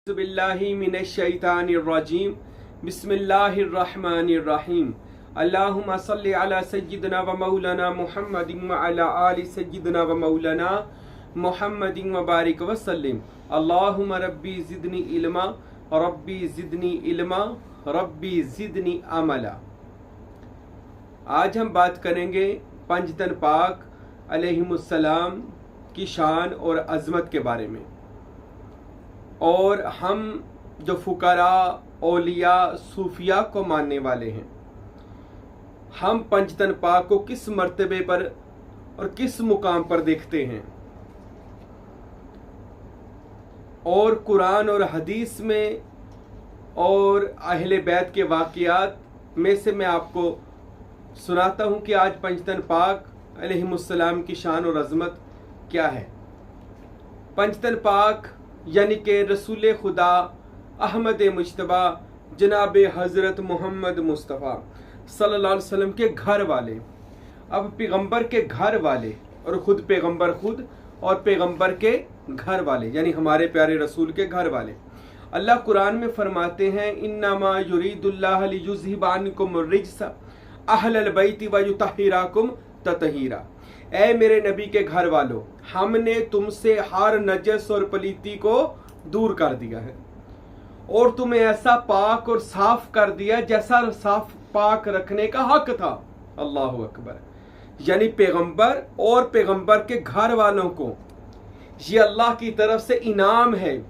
बिल्लाहि मिनश्शैतानिर्रजीम बिस्मिल्लाहिर्रहमानिर्रहीम अल्लाहुम्मा सल्लि अला सय्यिदिना व मौलाना मुहम्मदिन व अला आलि सय्यिदिना व मौलाना मुहम्मदिन व बारिक व सल्लिम अल्लाहुम्मा रब्बी ज़िदनी इल्मा रब्बी ज़िदनी इल्मा रब्बी ज़िदनी अमला। आज हम बात करेंगे पंजतन पाक अलैहिमुस्सलाम की शान और अज़मत के बारे में, और हम जो फुकरा औलिया सूफिया को मानने वाले हैं, हम पंजतन पाक को किस मर्तबे पर और किस मुकाम पर देखते हैं, और कुरान और हदीस में और अहले बैत के वाक़ियात में से मैं आपको सुनाता हूँ कि आज पंजतन पाक अलैहिमुस्सलाम की शान और अज़मत क्या है। पंजतन पाक यानी कि रसूल खुदा अहमद मुज्तबा जनाब हज़रत मोहम्मद मुस्तफ़ा सल्लल्लाहु अलैहि वसल्लम के घर वाले, अब पैगंबर के घर वाले और ख़ुद पैगंबर खुद और पैगंबर के घर वाले यानी हमारे प्यारे रसूल के घर वाले। अल्लाह कुरान में फरमाते हैं, इन्नमा युरीदुल्लाह लियुज़हिबा अन्कुम रिज्स अहलल बैति व युतहिराकुम ततहीरा। ऐ मेरे नबी के घर वालों, हमने तुमसे हर नजस और पलीती को दूर कर दिया है और तुम्हें ऐसा पाक और साफ कर दिया जैसा साफ पाक रखने का हक था। अल्लाह अकबर। यानी पैगंबर और पैगंबर के घर वालों को ये अल्लाह की तरफ से इनाम है,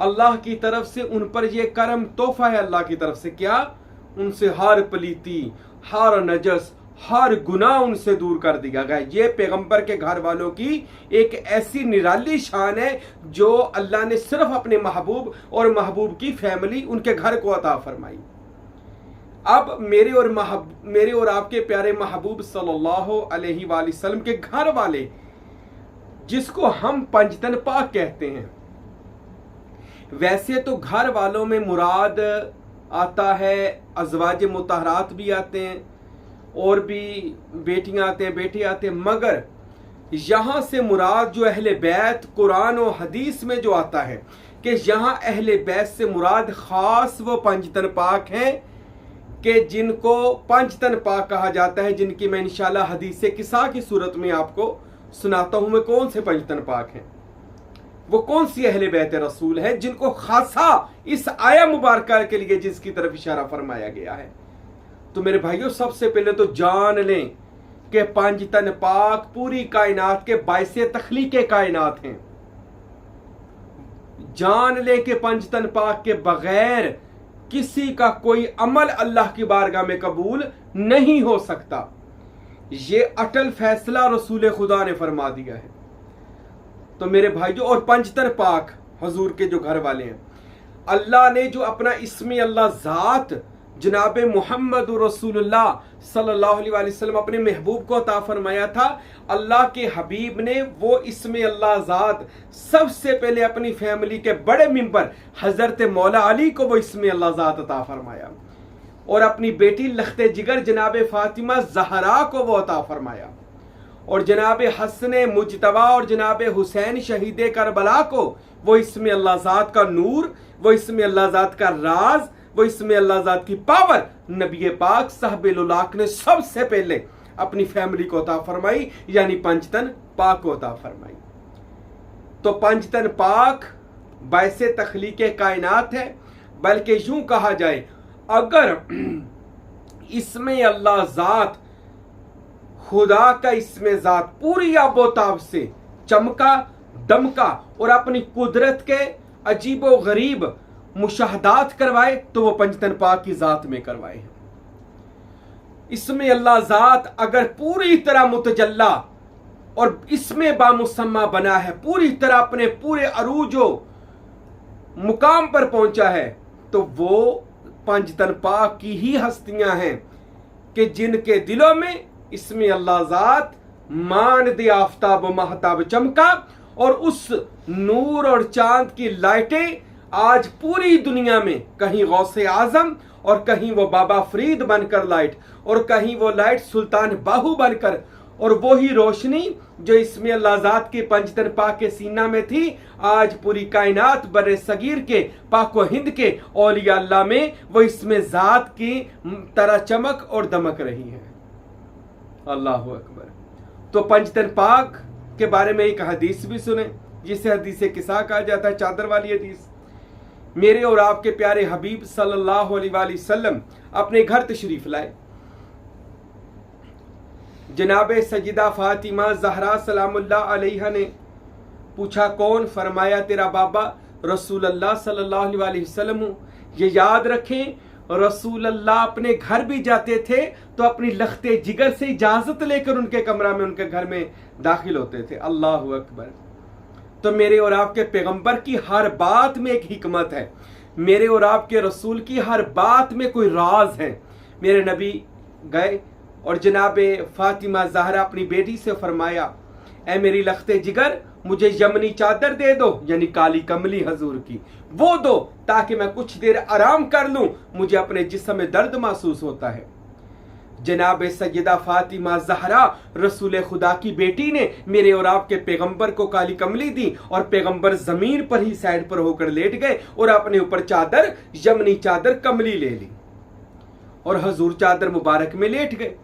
अल्लाह की तरफ से उन पर ये करम तोहफा है। अल्लाह की तरफ से क्या? उनसे हर पलीती, हर नजस, हर गुनाह उनसे दूर कर दिया गया। ये पैगंबर के घर वालों की एक ऐसी निराली शान है जो अल्लाह ने सिर्फ अपने महबूब और महबूब की फैमिली उनके घर को अता फरमाई। अब मेरे और आपके प्यारे महबूब सल्लल्लाहु अलैहि वसल्लम के घर वाले, जिसको हम पंजतन पाक कहते हैं, वैसे तो घर वालों में मुराद आता है अज़वाज मुतहरात भी आते हैं और भी बेटियां आते हैं, बेटे आते हैं, मगर यहाँ से मुराद जो अहले बैत कुरान और हदीस में जो आता है कि यहाँ अहले बैत से मुराद ख़ास वो पंजतन पाक हैं कि जिनको पंजतन पाक कहा जाता है, जिनकी मैं इंशाल्लाह हदीस किस्सा की सूरत में आपको सुनाता हूँ मैं कौन से पंजतन पाक हैं, वो कौन सी अहले बैत रसूल है जिनको खासा इस आया मुबारका के लिए जिसकी तरफ इशारा फरमाया गया है। तो मेरे भाइयों, सबसे पहले तो जान लें कि पंजतन पाक पूरी कायनात के बाइसे तख्लीक़े कायनात हैं। जान लें कि पंजतन पाक के बगैर किसी का कोई अमल अल्लाह की बारगाह में कबूल नहीं हो सकता। ये अटल फैसला रसूल खुदा ने फरमा दिया है। तो मेरे भाइयों, और पंजतन पाक हजूर के जो घर वाले हैं, अल्लाह ने जो अपना इस्म अल्लाह ज़ात जनाब मोहम्मद रसूलुल्लाह सल्लल्लाहु अलैहि वसल्लम अपने महबूब को अता फरमाया था, अल्लाह के हबीब ने वो इस्म अल्लाह ज़ात सबसे पहले अपनी फैमिली के बड़े मिंबर हज़रत मौला अली को वो इस्म अल्लाह ज़ात अता फरमाया, और अपनी बेटी लख्ते जिगर जनाब फातिमा ज़हरा को वो अता फरमाया, और जनाब हसन मुजतबा और जनाब हुसैन शहीद करबला को वो इस्म अल्लाह ज़ात का नूर, वो इस्म अल्लाह ज़ात का राज, वो इसमें अल्लाह ज़ात की पावर नबी पाक साहब-ए-लौलाक ने सबसे पहले अपनी फैमिली को अता फरमाई, यानी पंजतन पाक को अता फरमाई। तो पंजतन पाक बाइसे तख्लीक़े कायनात है, बल्कि यूं कहा जाए अगर इसमें अल्लाह ज़ात खुदा का इसमें ज़ात पूरी आबोताब से चमका दमका और अपनी कुदरत के अजीबो गरीब मुशाहदात करवाए तो वो पंजतन पाक की ज़ात में करवाए हैं। इसमें अल्लाह ज़ात अगर पूरी तरह मुतजल्ला और इसमें बामुसम्मा बना है, पूरी तरह अपने पूरे अरूजो मुकाम पर पहुंचा है, तो वो पंजतन पाक की ही हस्तियां हैं कि जिनके दिलों में इसमें अल्लाह ज़ात मान दे आफ्ताब व महताब चमका, और उस नूर और चांद की लाइटें आज पूरी दुनिया में कहीं गौसे आजम और कहीं वो बाबा फरीद बनकर लाइट, और कहीं वो लाइट सुल्तान बाहू बनकर, और वही रोशनी जो इसमें अल्लाह ज़ात के पंजतन पाक के सीना में थी, आज पूरी कायनात बर्रे सगीर के पाको हिंद के औलिया अल्लाह में वो इसमें ज़ात की तरह चमक और दमक रही है। अल्लाह अकबर। तो पंजतन पाक के बारे में एक हदीस भी सुने, जिसे हदीस किसा कहा जाता है, चादर वाली हदीस। मेरे और आपके प्यारे हबीब सल्लल्लाहु अलैहि वसल्लम अपने घर तशरीफ लाए। जनाब सजिदा फातिमा ज़हरा सलामुल्लाह अलैहा ने पूछा कौन? फरमाया तेरा बाबा रसूल अल्लाह सल्लल्लाहु अलैहि वसल्लम हूँ। ये याद रखें, रसूल अल्लाह अपने घर भी जाते थे तो अपनी लख्ते जिगर से इजाजत लेकर उनके कमरा में, उनके घर में दाखिल होते थे। अल्लाह अकबर। तो मेरे और आपके पैगंबर की हर बात में एक हिकमत है, मेरे और आपके रसूल की हर बात में कोई राज है। मेरे नबी गए और जनाब फातिमा ज़हरा अपनी बेटी से फरमाया, ऐ मेरी लख्ते जिगर, मुझे यमनी चादर दे दो, यानी काली कमली हजूर की, वो दो ताकि मैं कुछ देर आराम कर लूं, मुझे अपने जिस्म में दर्द महसूस होता है। जनाब सैयदा फातिमा ज़हरा रसूल खुदा की बेटी ने मेरे और आपके पैगंबर को काली कमली दी और पैगंबर जमीन पर ही साइड पर होकर लेट गए और अपने ऊपर चादर, यमनी चादर कमली ले ली और हजूर चादर मुबारक में लेट गए।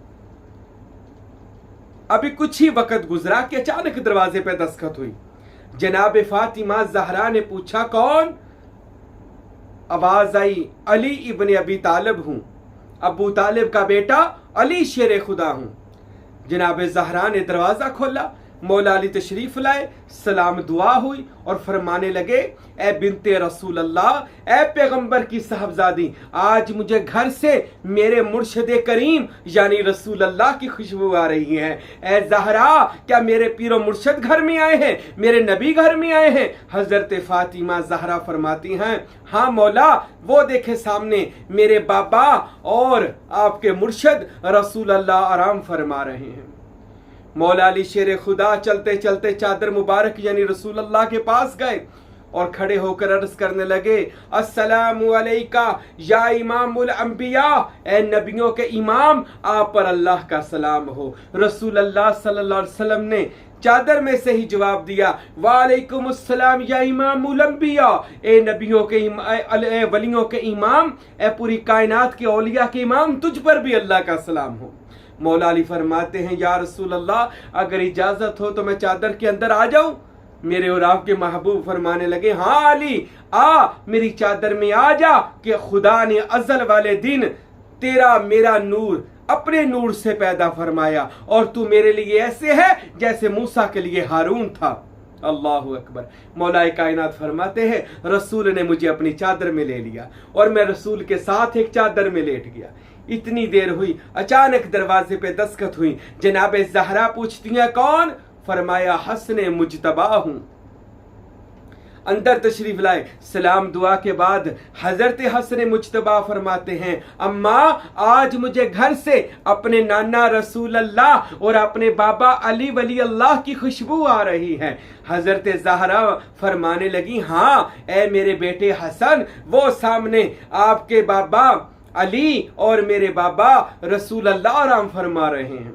अभी कुछ ही वक्त गुजरा कि अचानक दरवाजे पे दस्तखत हुई। जनाब फातिमा ज़हरा ने पूछा कौन? आवाज आई, अली इब्न अबी तालिब हूं, अबू तालिब का बेटा अली शेर खुदा हूं। जनाब ज़हरा ने दरवाजा खोला, मौला अली तशरीफ लाए, सलाम दुआ हुई और फरमाने लगे, ए बिनते रसूल अल्लाह, ए पैगंबर की साहबजादी, आज मुझे घर से मेरे मुर्शिद करीम यानी रसूल अल्लाह की खुशबू आ रही है। ए ज़हरा, क्या मेरे पीरो मुर्शिद घर में आए हैं, मेरे नबी घर में आए हैं? हजरत फातिमा ज़हरा फरमाती हैं, हाँ मौला, वो देखे सामने मेरे बाबा और आपके मुर्शिद रसूल अल्लाह आराम फरमा रहे हैं। मौला अली शेर खुदा चलते चलते चादर मुबारक यानी रसूल अल्लाह के पास गए और खड़े होकर अर्ज करने लगे, अस्सलामु अलैका या इमामुल अंबिया, ए नबियों के इमाम, आप पर अल्लाह का सलाम हो। रसूल अल्लाह सल्लल्लाहु अलैहि वसल्लम ने चादर में से ही जवाब दिया, वालेकुम अस्सलाम या इमामुल अंबिया, ए नबियों के वलियों के इमाम, ए पूरी कायनात के औलिया के इमाम, तुझ पर भी अल्लाह का सलाम हो। मौला अली फरमाते हैं, या रसूल अल्लाह, अगर इजाजत हो तो मैं चादर के अंदर आ जाऊं? मेरे और आपके महबूब फरमाने लगे, हाँ अली, आ मेरी चादर में आ जा कि खुदा ने अज़ल वाले दिन तेरा मेरा नूर अपने नूर से पैदा फरमाया और तू मेरे लिए ऐसे है जैसे मूसा के लिए हारून था। अल्लाह अकबर। मौलाए कायनात फरमाते हैं, रसूल ने मुझे अपनी चादर में ले लिया और मैं रसूल के साथ एक चादर में लेट गया। इतनी देर हुई, अचानक दरवाजे पे दस्तखत हुई। जनाब ज़हरा पूछती हैं कौन? फरमाया, हसन मुजतबा हूं। अंदर तशरीफ लाए, सलाम दुआ के बाद हजरत हसन मुजतबा फरमाते हैं, अम्मा, आज मुझे घर से अपने नाना रसूल अल्लाह और अपने बाबा अली वली अल्लाह की खुशबू आ रही है। हजरत ज़हरा फरमाने लगी, हाँ ए मेरे बेटे हसन, वो सामने आपके बाबा अली और मेरे बाबा रसूल अल्लाह आराम फरमा रहे हैं।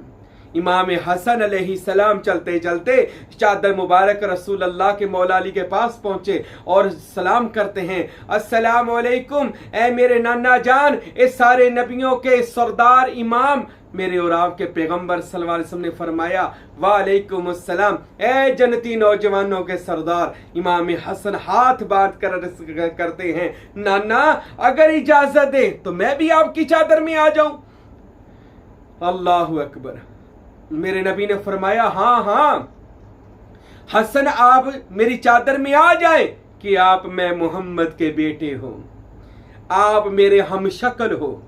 इमाम हसन अलैहि सलाम चलते चलते चादर मुबारक रसूल अल्लाह के मौला अली के पास पहुंचे और सलाम करते हैं, अस्सलामु अलैकुम, ए मेरे नाना जान, ए सारे नबियों के सरदार इमाम। मेरे और आपके पैगंबर सल्लल्लाहु अलैहि वसल्लम ने फरमाया, वालेकुम अस्सलाम, ए जन्नती नौजवानों के सरदार। इमाम हसन हाथ बांध कर करते हैं, नाना अगर इजाजत दे तो मैं भी आपकी चादर में आ जाऊं। अल्लाह अकबर। मेरे नबी ने फरमाया, हाँ हाँ हसन, आप मेरी चादर में आ जाए कि आप मैं मोहम्मद के बेटे हो, आप मेरे हम शक्ल हो।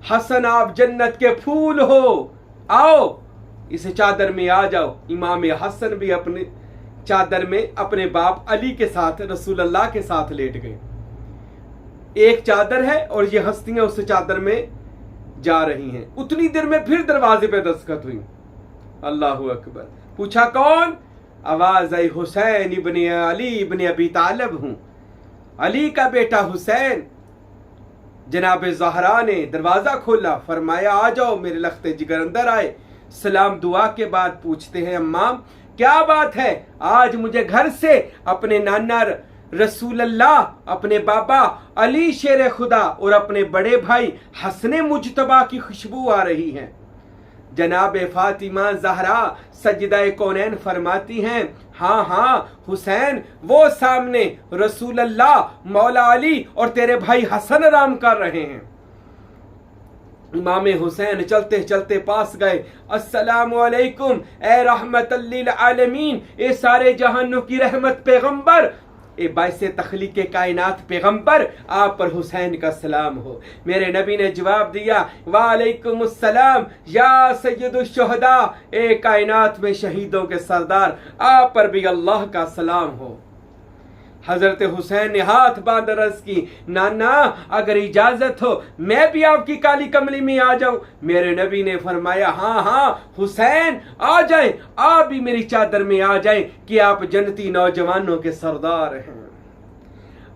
हसन, आप जन्नत के फूल हो, आओ इस चादर में आ जाओ। इमाम हसन भी अपने चादर में अपने बाप अली के साथ रसूल अल्लाह के साथ लेट गए। एक चादर है और ये हस्तियां उस चादर में जा रही हैं। उतनी देर में फिर दरवाजे पे दस्तखत हुई। अल्लाह अकबर। पूछा कौन? आवाज आई, हुसैन इब्ने अली इब्ने अबी तालिब हूं, अली का बेटा हुसैन। जनाब ज़हरा ने दरवाजा खोला, फरमाया आ जाओ मेरे लख्ते जिगर। अंदर आए, सलाम दुआ के बाद पूछते हैं, अम्मा क्या बात है, आज मुझे घर से अपने नाना रसूल अल्लाह, अपने बाबा अली शेर खुदा और अपने बड़े भाई हसन मुजतबा की खुशबू आ रही है। जनाब फातिमा ज़हरा सजदा कौनैन फरमाती हैं, हाँ हाँ हुसैन, वो सामने रसूल अल्लाह, मौला अली और तेरे भाई हसन आराम कर रहे हैं। इमाम हुसैन चलते चलते पास गए, अस्सलामु अलैकुम ए रहमतल लिल आलमीन, ए सारे जहानों की रहमत पैगंबर, ए बाइसे तखलीक के कायनात पैगंबर, आप पर हुसैन का सलाम हो। मेरे नबी ने जवाब दिया, वालेकुम अस्सलाम या सय्यदुश शुहदा, ए कायनात में शहीदों के सरदार, आप पर भी अल्लाह का सलाम हो। हजरत हुसैन ने हाथ बांध अर्ज की, नाना अगर इजाजत हो मैं भी आपकी काली कमली में आ जाऊं। मेरे नबी ने फरमाया, हाँ हाँ हुसैन आ जाएं, आप भी मेरी चादर में आ जाएं कि आप जन्नती नौजवानों के सरदार हैं,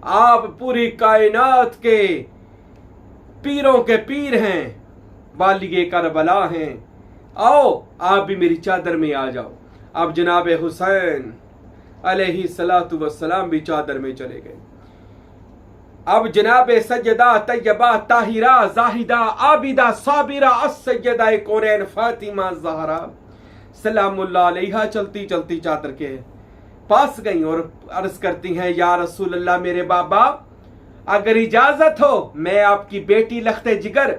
आप पूरी कायनात के पीरों के पीर हैं, वालिए करबला हैं, आओ आप भी मेरी चादर में आ जाओ। अब जनाब हुसैन अलैहि सलातु वस्सलाम भी चादर में चले गए। अब जनाब सज्जदा तैयबा ताहिरा जाहिदा आबिदा साबिरा अस्सय्यदा कौनैन फातिमा ज़हरा सलामुल्लाह अलैहा चलती चलती चादर के पास गई और अर्ज करती हैं, या रसूल अल्लाह, मेरे बाबा अगर इजाजत हो मैं आपकी बेटी लख्ते जिगर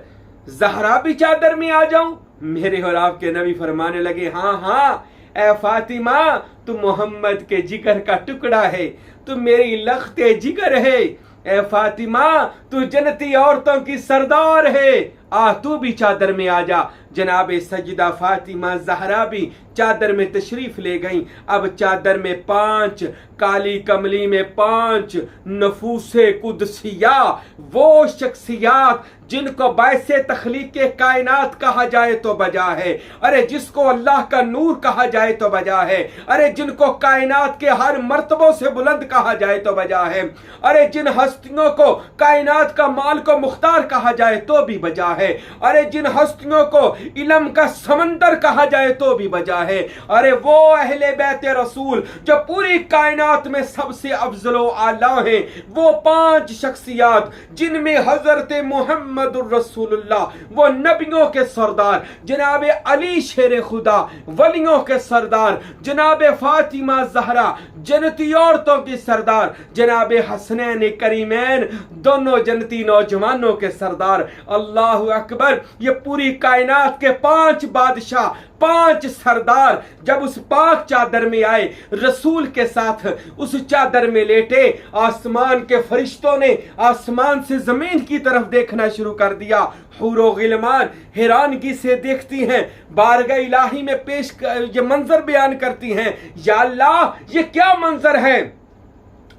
ज़हरा भी चादर में आ जाऊं। मेरे और आपके नबी फरमाने लगे, हाँ हाँ ए फातिमा, तू मोहम्मद के जिगर का टुकड़ा है, तू मेरी लख्ते जिगर है। ए फातिमा, तू जन्नती औरतों की सरदार है, आ तू भी चादर में आ जा। जनाब सजदा फातिमा ज़हरा भी चादर में तशरीफ ले गईं। अब चादर में 5, काली कमली में 5 नफूसे कुदसिया, वो शख्सियात जिनको बायसे तखलीक के कायनात कहा जाए तो बजा है, अरे जिसको अल्लाह का नूर कहा जाए तो बजा है, अरे जिनको कायनात के हर मर्तबों से बुलंद कहा जाए तो बजा है, अरे जिन हस्तियों को कायनात का माल को मुख्तार कहा जाए तो भी बजा है, अरे जिन हस्तियों को इल्म का समंदर कहा जाए तो भी बजा है, अरे वो अहले बैते रसूल जो पूरी कायनात में सबसे अफजलो आला हैं, वो 5 शख्सियात जिनमें हजरत मुहम्मदुर रसूलुल्लाह, वो नबियों के सरदार जनाब अली शेर खुदा, वलियों के सरदार जनाब फातिमा ज़हरा, जन्नती औरतों की सरदार जनाब हसनैन करीमैन, दोनों जन्नती नौजवानों के सरदार। अल्लाहु अकबर, ये पूरी कायनात के 5 बादशाह, 5 सरदार जब उस पाक चादर में आए, रसूल के साथ उस चादर में लेटे, आसमान के फरिश्तों ने आसमान से जमीन की तरफ देखना शुरू कर दिया। हुरो गिलमान हैरानगी से देखती हैं, बारगाह इलाही में पेश ये मंजर बयान करती हैं, या अल्लाह ये क्या मंजर है,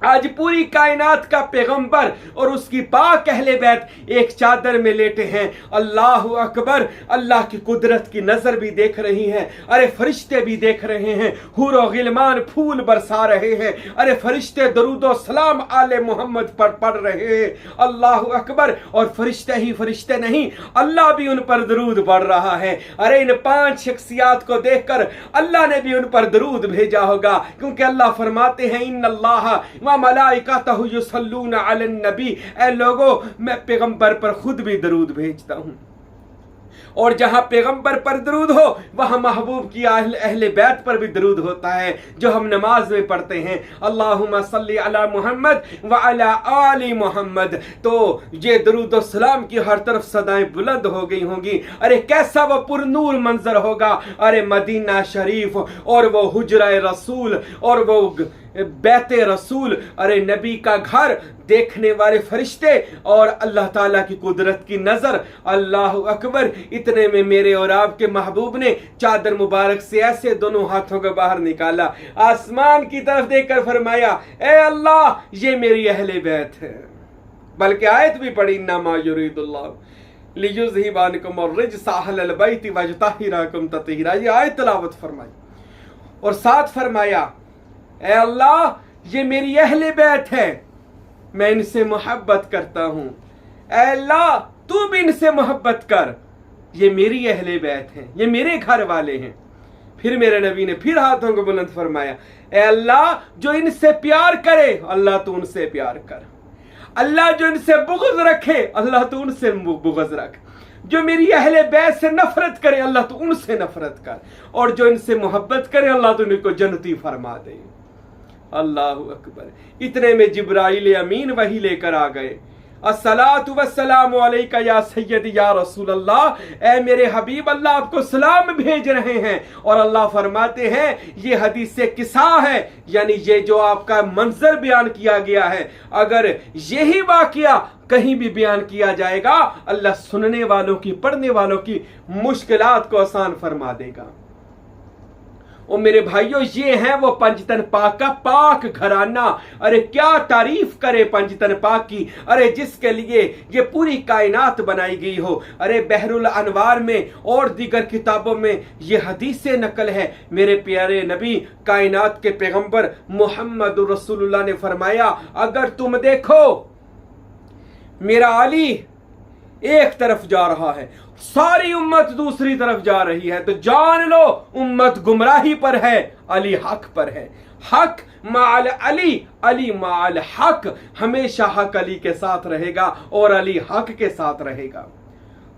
आज पूरी कायनात का पैगंबर और उसकी पाक अहले बैत एक चादर में लेटे हैं। अल्लाहु अकबर, अल्लाह की कुदरत की नजर भी देख रही है, अरे फरिश्ते भी देख रहे हैं, हुरो गिलमान फूल बरसा रहे हैं, अरे फरिश्ते दरूदो सलाम आले मोहम्मद पर पढ़ रहे हैं। अल्लाहु अकबर, और फरिश्ते ही फरिश्ते नहीं, अल्लाह भी उन पर दरूद पढ़ रहा है। अरे इन 5 शख्सियात को देखकर अल्लाह ने भी उन पर दरूद भेजा होगा, क्योंकि अल्लाह फरमाते हैं, इन्नल्लाह व मलाइकातहु युसल्लूना अलन नबी, ऐ लोगों मैं पैगंबर पर खुद भी दरूद भेजता हूं, और जहां पैगंबर पर दरूद हो वहां महबूब की अहले बैत पर भी दरूद होता है, जो हम नमाज में पढ़ते हैं, अल्लाहुम्मा सल्ली अला मुहम्मद व अला आली मुहम्मद। तो ये दरूद और सलाम की हर तरफ सदाएं बुलंद हो गई होंगी। अरे कैसा वो पुरनूर मंजर होगा, अरे मदीना शरीफ और वो हुजरा रसूल और वो बैते रसूल, अरे नबी का घर देखने वाले फरिश्ते और अल्लाह ताला की कुदरत की नजर। अल्लाह अकबर, इतने में मेरे और आपके महबूब ने चादर मुबारक से ऐसे दोनों हाथों को बाहर निकाला, आसमान की तरफ देखकर फरमाया, ए अल्लाह ये मेरी अहले बैत है। बल्कि आयत भी पढ़ी, इन्नमा युरीदुल्लाह लियुज़हिबा अन्कुम अर्रिज्सा अहलल बैति वयतहिराकुम तत्हीरा, ये आयत तिलावत फरमाई और साथ फरमाया, ए अल्लाह ये मेरी अहले बैत है, मैं इनसे मोहब्बत करता हूं, ए अल्लाह तू भी इनसे मोहब्बत कर। ये मेरी अहले बैत हैं, ये मेरे घर वाले हैं। फिर मेरे नबी ने फिर हाथों को बुलंद फरमाया, ए अल्लाह जो इनसे प्यार करे अल्लाह तू उनसे प्यार कर, अल्लाह जो इनसे बुग़्ज़ रखे अल्लाह तू उनसे बुग़्ज़ रख, जो मेरी अहले बैत से नफरत करे अल्लाह तू उनसे नफरत कर, और जो इनसे मोहब्बत करे अल्लाह तू इनको जन्नती फरमा दे। अल्लाह अकबर। इतने में जिब्राइल अमीन वही लेकर आ गए, अस्सलातु वस्सलामु अलैका या सय्यदी या रसूल अल्लाह, ए मेरे हबीब अल्लाह आपको सलाम भेज रहे हैं। और अल्लाह फरमाते हैं ये हदीस से किसा है, यानी ये जो आपका मंजर बयान किया गया है, अगर यही वाकया कहीं भी बयान किया जाएगा अल्लाह सुनने वालों की, पढ़ने वालों की मुश्किलात को आसान फरमा देगा। और मेरे भाइयों ये है वो पंजतन पाक का पाक घराना। अरे क्या तारीफ करे पंजतन पाक की, अरे जिसके लिए ये पूरी कायनात बनाई गई हो। अरे बहरुल अनवार में और दीगर किताबों में ये हदीस से नकल है, मेरे प्यारे नबी कायनात के पैगंबर मोहम्मद रसूलुल्लाह ने फरमाया, अगर तुम देखो मेरा अली एक तरफ जा रहा है, सारी उम्मत दूसरी तरफ जा रही है, तो जान लो उम्मत गुमराही पर है, अली हक पर है। हक माल अली, अली माल हक, हमेशा हक अली के साथ रहेगा और अली हक के साथ रहेगा।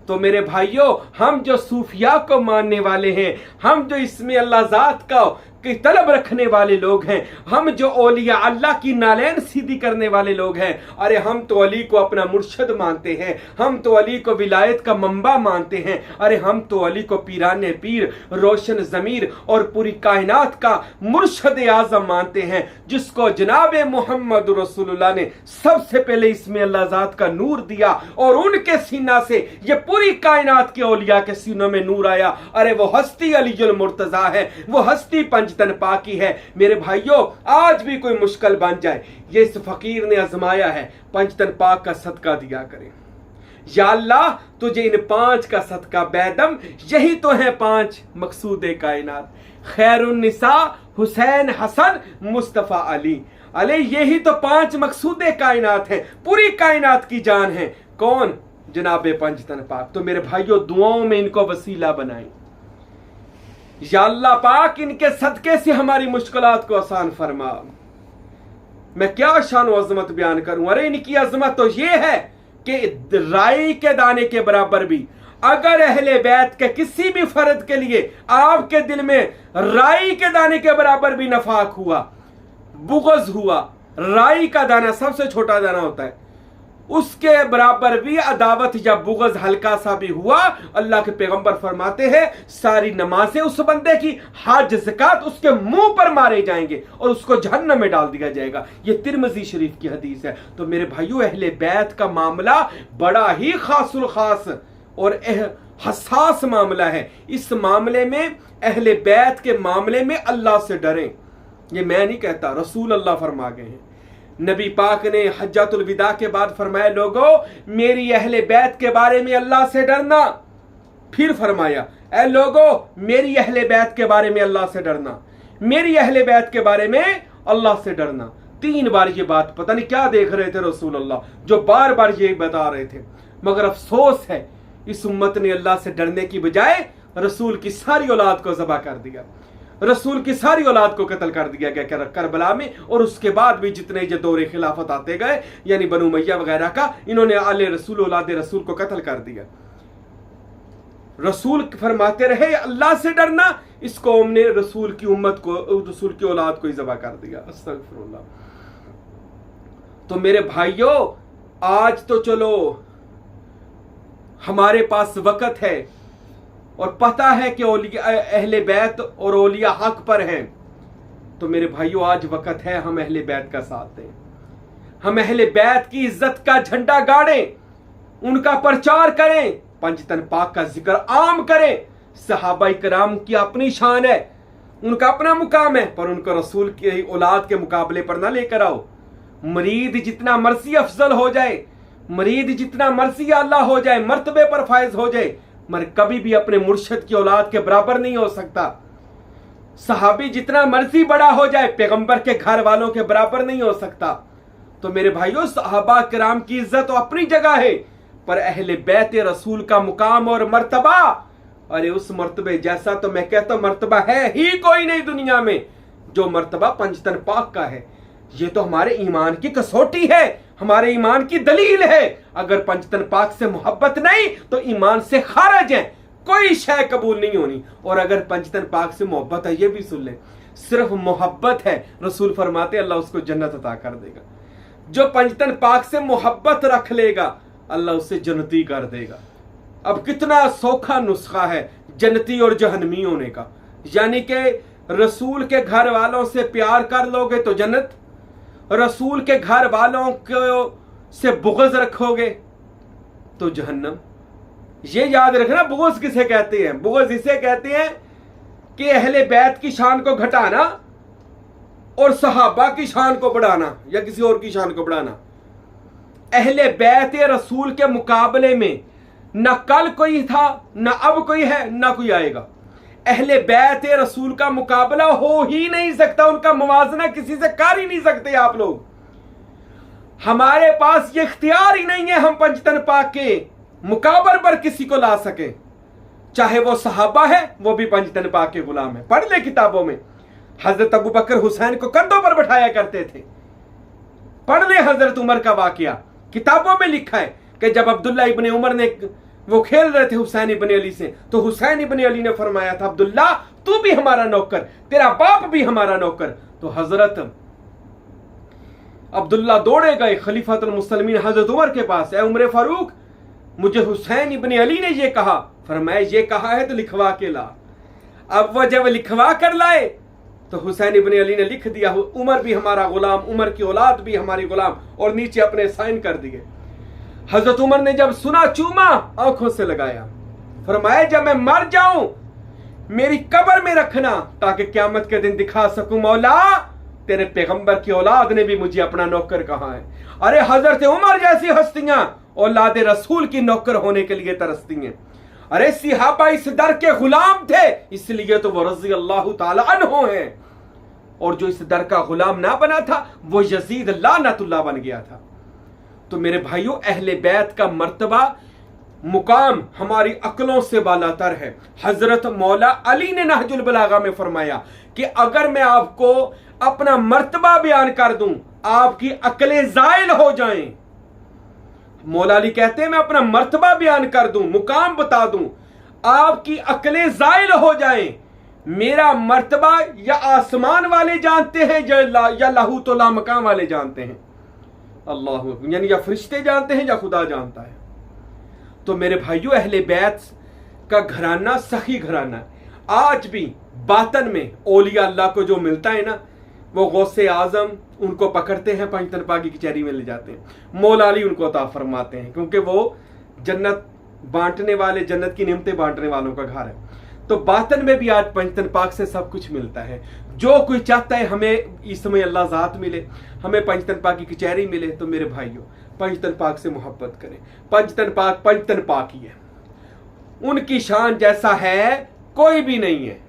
तो मेरे भाइयों, हम जो सूफिया को मानने वाले हैं, हम जो इसमें अल्लाह ज़ात का की तलब रखने वाले लोग हैं, हम जो औलिया अल्लाह की नालैन सीधी करने वाले लोग हैं, अरे हम तो अली को अपना मुर्शद मानते हैं, हम तो अली को विलायत का मंबा मानते हैं, अरे हम तो अली को पीराने पीर, रोशन ज़मीर और पूरी कायनात का मुर्शद आज़म मानते हैं, जिसको जनाब मोहम्मद रसूलुल्लाह ने सबसे पहले इसमें अल्लाह ज़ात का नूर दिया और उनके सीना से ये पूरी कायनात के औलिया के सीनों में नूर आया। अरे वो हस्ती अलीजुल मुर्तज़ा है, वो हस्ती पंजतन पाकी है। मेरे भाइयों, आज भी कोई मुश्किल बन जाए, ये इस फकीर ने आजमाया है, पंजतन पाक का सदका दिया करें। या अल्लाह तुझे इन 5 का सदका बैदम, यही तो है 5 मकसूद कायनात, खैरुन्निसा हुसैन हसन मुस्तफ़ा अली। अले यही तो 5 मकसूद कायनात है, पूरी कायनात की जान है। कौन? जनाबे पंजतन पाक। तो मेरे भाइयों, दुआओं में इनको वसीला बनाएं। या अल्लाह पाक इनके सदके से हमारी मुश्किलात को आसान फरमा। मैं क्या शान व अजमत बयान करूं। अरे इनकी अजमत तो ये है कि राई के दाने के बराबर भी अगर अहले बैत के किसी भी फर्द के लिए आपके दिल में राई के दाने के बराबर भी नफाक हुआ, बुग़्ज़ हुआ, राई का दाना सबसे छोटा दाना होता है, उसके बराबर भी अदावत या बुग़्ज़ हल्का सा भी हुआ, अल्लाह के पैगंबर फरमाते हैं सारी नमाजें उस बंदे की, हज ज़कात उसके मुंह पर मारे जाएंगे और उसको जहन्नम में डाल दिया जाएगा। ये तिरमिज़ी शरीफ की हदीस है। तो मेरे भाइयों, अहले बैत का मामला बड़ा ही खासुल खास और हसास मामला है। इस मामले में, अहले बैत के मामले में अल्लाह से डरें। ये मैं नहीं कहता, रसूल अल्लाह फरमा गए हैं। नबी पाक ने हज्जतुल विदा के बाद फरमाया, लोगों मेरी अहले बैत के बारे में अल्लाह से डरना। फिर फरमाया, ऐ लोगों मेरी अहले बैत के बारे में अल्लाह से डरना, मेरी अहले बैत के बारे में अल्लाह से डरना। 3 बार ये बात, पता नहीं क्या देख रहे थे रसूल अल्लाह, जो बार बार ये बता रहे थे। मगर अफसोस है इस उम्मत ने अल्लाह से डरने की बजाय रसूल की सारी औलाद को ज़बह कर दिया, रसूल की सारी औलाद को कत्ल कर दिया गया करबला में। और उसके बाद भी जितने ये दौरे खिलाफत आते गए, यानी बनु उमय्या वगैरह का, इन्होंने आले रसूल, औलाद रसूल को कत्ल कर दिया। रसूल फरमाते रहे अल्लाह से डरना, इस कौम ने रसूल की उम्मत को, रसूल की औलाद को ही ज़बह कर दिया। अस्तगफिरुल्लाह। तो मेरे भाइयों, आज तो चलो हमारे पास वक़्त है और पता है कि अहले बैत और औलिया हक पर हैं। तो मेरे भाइयों, आज वक़्त है हम अहले बैत का साथ दें, हम अहले बैत की इज्जत का झंडा गाड़ें, उनका प्रचार करें, पंजतन पाक का जिक्र आम करें। सहाबा कराम की अपनी शान है, उनका अपना मुकाम है, पर उनको रसूल की औलाद के मुकाबले पर ना लेकर आओ। मरीद जितना मर्जी अफजल हो जाए, मरीद जितना मर्जी अल्लाह हो जाए, मर्तबे पर फायज हो जाए, मगर कभी भी अपने मुर्शिद की औलाद के बराबर नहीं हो सकता। सहाबी जितना मर्जी बड़ा हो जाए, पैगंबर के घर वालों के बराबर नहीं हो सकता। तो मेरे भाइयों, सहाबा किराम की इज्जत तो अपनी जगह है, पर अहले बैत रसूल का मुकाम और मर्तबा, अरे उस मर्तबे जैसा तो मैं कहता हूं मर्तबा है ही कोई नहीं दुनिया में जो मर्तबा पंजतन पाक का है। ये तो हमारे ईमान की कसौटी है, हमारे ईमान की दलील है। अगर पंजतन पाक से मोहब्बत नहीं तो ईमान से खारिज है, कोई शय कबूल नहीं होनी। और अगर पंजतन पाक से मोहब्बत है, ये भी सुन ले, सिर्फ मोहब्बत है, रसूल फरमाते अल्लाह उसको जन्नत अता कर देगा। जो पंजतन पाक से मोहब्बत रख लेगा अल्लाह उसे जन्नती कर देगा। अब कितना सौखा नुस्खा है जन्नती और जहन्नमी होने का, यानी कि रसूल के घर वालों से प्यार कर लोगे तो जन्नत, रसूल के घर वालों को से बुग़्ज़ रखोगे तो जहन्नम। ये याद रखना, बुग़्ज़ किसे कहते हैं? बुग़्ज़ इसे कहते हैं कि अहले बैत की शान को घटाना और सहाबा की शान को बढ़ाना या किसी और की शान को बढ़ाना। अहले बैत रसूल के मुकाबले में न कल कोई था, न अब कोई है, न कोई आएगा। अहले बैत रसूल का मुकाबला हो ही नहीं सकता, उनका मुवाजना किसी से कर ही नहीं सकते आप लोग। हमारे पास ये इख्तियार ही नहीं है हम पंजतन पाक के मुकाबले पर किसी को ला सके, चाहे वो सहाबा है, वो भी पंजतन पाक के गुलाम है। पढ़ ले किताबों में, हजरत अबू बकर हुसैन को कंधों पर बैठाया करते थे। पढ़ ले हजरत उमर का वाकया, किताबों में लिखा है कि जब अब्दुल्ला इब्ने उमर ने वो खेल रहे थे हुसैन इब्ने अली से, तो हुसैन इब्ने अली ने फरमाया था अब्दुल्ला तू भी हमारा नौकर, तेरा बाप भी हमारा नौकर। तो हजरत अब्दुल्ला दौड़े गए खलीफातुल मुस्लिमीन हजरत उमर के पास, ए उमर फारूक मुझे हुसैन इब्ने अली ने ये कहा। फरमाया ये कहा है तो लिखवा के ला। अब वो जब लिखवा कर लाए तो हुसैन इब्ने अली ने लिख दिया उमर भी हमारा गुलाम, उमर की औलाद भी हमारी गुलाम, और नीचे अपने साइन कर दिए। हजरत उमर ने जब सुना चूमा, आंखों से लगाया, फरमाया जब मैं मर जाऊं मेरी कब्र में रखना ताकि क़यामत के दिन दिखा सकूं मौला तेरे पैगंबर की औलाद ने भी मुझे अपना नौकर कहा है। अरे हजरत उमर जैसी हस्तियां औलाद रसूल की नौकर होने के लिए तरसती हैं। अरे सिहाबा इस दर के गुलाम थे, इसलिए तो वो रज़ी अल्लाह ताला अन्हु हैं, और जो इस दर का गुलाम ना बना था वो यजीद लानतुल्लाह बन गया था। तो मेरे भाइयों, अहले बैत का मर्तबा मुकाम हमारी अक्लों से बालातर है। हजरत मौला अली ने नहजुल बलागा में फरमाया कि अगर मैं आपको अपना मर्तबा बयान कर दूं आपकी अक्लें ज़ाइल हो जाएं। मौला अली कहते हैं मैं अपना मर्तबा बयान कर दूं, मुकाम बता दूं, आपकी अक्लें ज़ाइल हो जाएं। मेरा मर्तबा या आसमान वाले जानते हैं या लहू तो लामकान वाले जानते हैं, अल्लाह, यानी या फरिश्ते जानते हैं या खुदा जानता है। तो मेरे भाइयों, अहले बैत का घराना सही घराना है। आज भी बातन में औलिया अल्लाह को जो मिलता है ना, वो गौसे आजम उनको पकड़ते हैं, पंजतन पाक की कचहरी में ले जाते हैं, मौला अली उनको अता फरमाते हैं, क्योंकि वो जन्नत बांटने वाले, जन्नत की नियमतें बांटने वालों का घर है। तो बातन में भी आज पंजतन पाक से सब कुछ मिलता है। जो कोई चाहता है हमें इस समय अल्लाह ज़ात मिले, हमें पंजतन पाक की कचहरी मिले, तो मेरे भाइयों पंजतन पाक से मोहब्बत करें। पंजतन पाक ही है, उनकी शान जैसा है कोई भी नहीं है।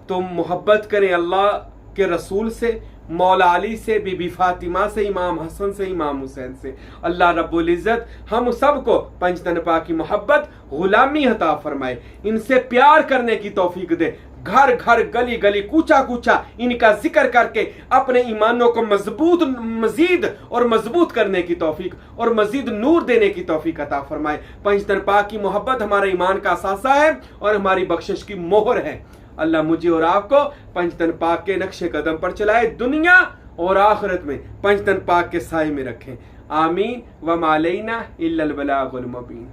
तो मोहब्बत करें अल्लाह के रसूल से, मौला अली से, बीबी फातिमा से, इमाम हसन से, इमाम हुसैन से। अल्लाह रब्बुल इज़्ज़त हम सबको पंजतन पाक की मोहब्बत गुलामी अता फरमाए, इनसे प्यार करने की तौफीक दे। घर घर गली गली कूचा कूचा इनका जिक्र करके अपने ईमानों को मजीद और मजबूत करने की तौफीक और मजीद नूर देने की तौफीक अता फरमाए। पंजतन पाक की मोहब्बत हमारे ईमान का असासा है और हमारी बख्शिश की मोहर है। अल्लाह मुझे और आपको पंजतन पाक के नक्शे कदम पर चलाए, दुनिया और आखिरत में पंजतन पाक के साए में रखें। आमीन व मा अलैना इल्लल बलागुल मुबीन।